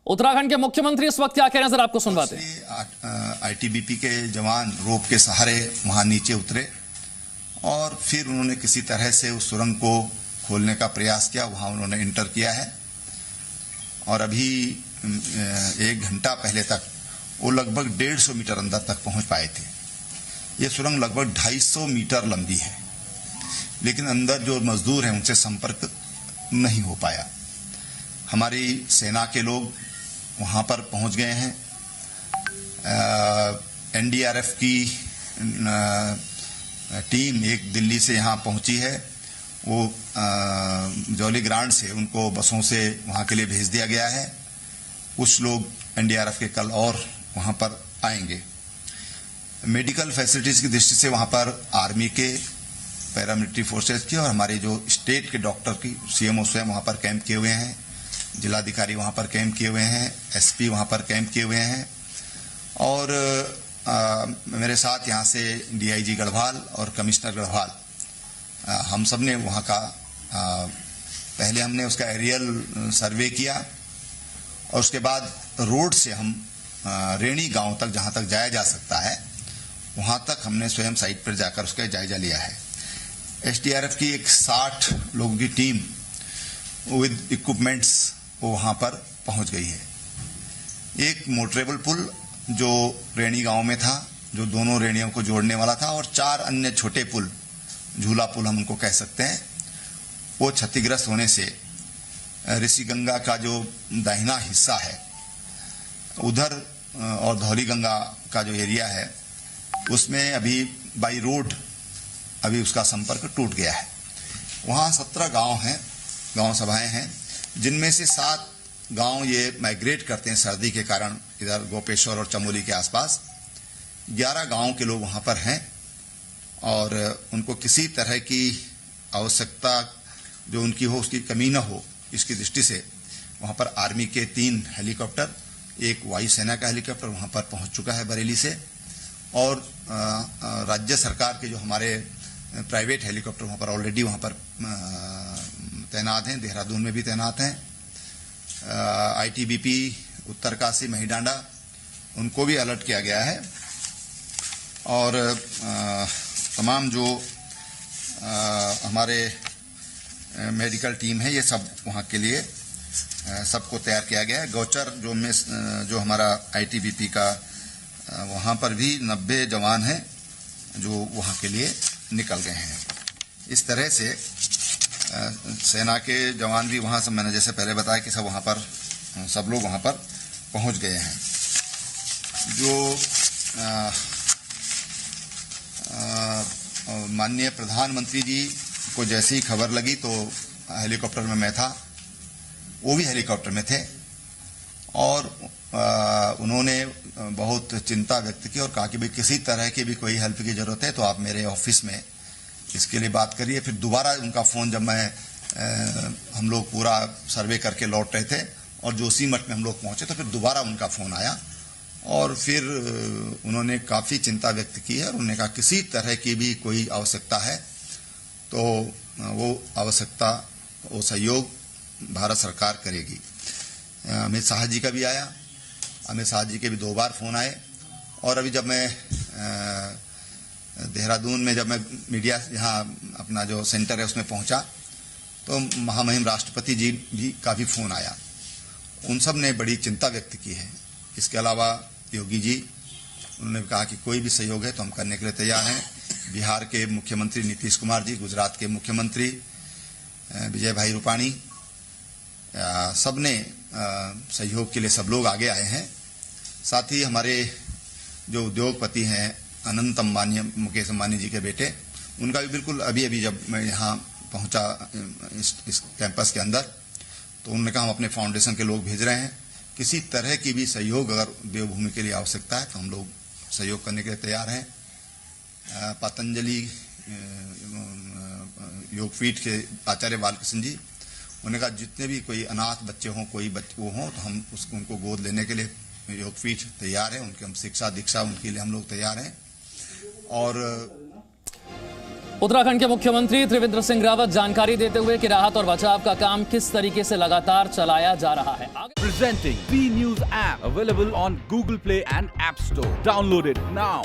उत्तराखंड के मुख्यमंत्री इस वक्त क्या कह रहे हैं, जरा आपको सुनवाते हैं। आईटीबीपी के जवान रोप के सहारे वहां नीचे उतरे और फिर उन्होंने किसी तरह से उस सुरंग को खोलने का प्रयास किया। वहां उन्होंने इंटर किया है और अभी 1 घंटा पहले तक वो लगभग 150 मीटर अंदर तक पहुंच पाए थे। ये सुरंग लगभग 250 मीटर लंबी है, लेकिन अंदर जो मजदूर हैं उनसे संपर्क नहीं हो पाया। हमारी सेना के लोग वहां पर पहुंच गए हैं। एनडीआरएफ की टीम एक दिल्ली से यहां पहुंची है। वो जौली ग्रांट से उनको बसों से वहां के लिए भेज दिया गया है। कुछ लोग एनडीआरएफ के कल और वहां पर आएंगे। मेडिकल फैसिलिटीज की दृष्टि से वहां पर आर्मी के, पैरामिलिट्री फोर्सेज की और हमारे जो स्टेट के डॉक्टर की सीएमओ स्वयं वहां पर कैंप किए हुए हैं। जिलाधिकारी वहां पर कैंप किए हुए हैं, एसपी वहां पर कैंप किए हुए हैं और मेरे साथ यहां से डीआईजी गढ़वाल और कमिश्नर गढ़वाल, हम सब ने वहां का पहले हमने उसका एरियल सर्वे किया और उसके बाद रोड से हम रेणी गांव तक, जहां तक जाया जा सकता है वहां तक हमने स्वयं साइट पर जाकर उसका जायजा लिया है। एसडीआरएफ की एक 60 लोगों की टीम विद इक्विपमेंट्स वो वहां पर पहुंच गई है। एक मोटरेबल पुल जो रेणी गांव में था, जो दोनों रेणियों को जोड़ने वाला था, और 4 अन्य छोटे पुल, झूला पुल हम उनको कह सकते हैं, वो क्षतिग्रस्त होने से ऋषिगंगा का जो दाहिना हिस्सा है उधर और धौली गंगा का जो एरिया है उसमें अभी बाई रोड अभी उसका संपर्क टूट गया है। वहां 17 गांव हैं, गांव सभाएं हैं, जिनमें से 7 गांव ये माइग्रेट करते हैं सर्दी के कारण इधर गोपेश्वर और चमोली के आसपास। 11 गांव के लोग वहां पर हैं और उनको किसी तरह की आवश्यकता जो उनकी हो उसकी कमी न हो, इसकी दृष्टि से वहां पर आर्मी के 3 हेलीकॉप्टर, एक वायुसेना का हेलीकॉप्टर वहां पर पहुंच चुका है बरेली से, और राज्य सरकार के जो हमारे प्राइवेट हेलीकॉप्टर वहां पर ऑलरेडी वहां पर तैनात हैं, देहरादून में भी तैनात हैं। आईटीबीपी उत्तरकाशी महिडांडा उनको भी अलर्ट किया गया है और तमाम जो हमारे मेडिकल टीम है ये सब वहां के लिए सबको तैयार किया गया है। गौचर जो हमारा आईटीबीपी का वहां पर भी 90 जवान हैं जो वहां के लिए निकल गए हैं। इस तरह से सेना के जवान भी वहां से, मैंने जैसे पहले बताया कि सब वहां पर, सब लोग वहां पर पहुंच गए हैं। जो माननीय प्रधानमंत्री जी को जैसी खबर लगी तो हेलीकॉप्टर में मैं था, वो भी हेलीकॉप्टर में थे और उन्होंने बहुत चिंता व्यक्त की और कहा कि भाई किसी तरह की भी कोई हेल्प की जरूरत है तो आप मेरे ऑफिस में इसके लिए बात करिए। फिर दोबारा उनका फोन, जब हम लोग पूरा सर्वे करके लौट रहे थे और जोशीमठ में हम लोग पहुंचे तो फिर दोबारा उनका फोन आया और फिर उन्होंने काफी चिंता व्यक्त की है और उन्होंने कहा किसी तरह की भी कोई आवश्यकता है तो वो आवश्यकता, वो सहयोग भारत सरकार करेगी। अमित शाह जी का भी आया, अमित शाह जी के भी 2 बार फोन आए और अभी जब मैं देहरादून में, जब मैं मीडिया यहाँ अपना जो सेंटर है उसमें पहुंचा तो महामहिम राष्ट्रपति जी भी का भी फोन आया। उन सब ने बड़ी चिंता व्यक्त की है। इसके अलावा योगी जी, उन्होंने कहा कि कोई भी सहयोग है तो हम करने के लिए तैयार हैं। बिहार के मुख्यमंत्री नीतीश कुमार जी, गुजरात के मुख्यमंत्री विजय भाई रूपाणी, सब ने सहयोग के लिए सब लोग आगे आए हैं। साथ ही हमारे जो उद्योगपति हैं अनंत अंबानी, मुकेश अंबानी जी के बेटे, उनका भी बिल्कुल अभी जब मैं यहाँ पहुंचा इस कैंपस के अंदर तो उन्होंने कहा हम अपने फाउंडेशन के लोग भेज रहे हैं, किसी तरह की भी सहयोग अगर देवभूमि के लिए आवश्यकता है तो हम लोग सहयोग करने के लिए तैयार हैं। पतंजलि योगपीठ के आचार्य बालकृष्ण जी, उन्होंने कहा जितने भी कोई अनाथ बच्चे हों, कोई वो हों तो हम उनको गोद लेने के लिए योगपीठ तैयार है। उनके हम शिक्षा दीक्षा उनके लिए हम लोग तैयार हैं। और उत्तराखंड के मुख्यमंत्री त्रिवेंद्र सिंह रावत जानकारी देते हुए कि राहत और बचाव का काम किस तरीके से लगातार चलाया जा रहा है। Presenting B News app available on Google Play and App Store. Download it now.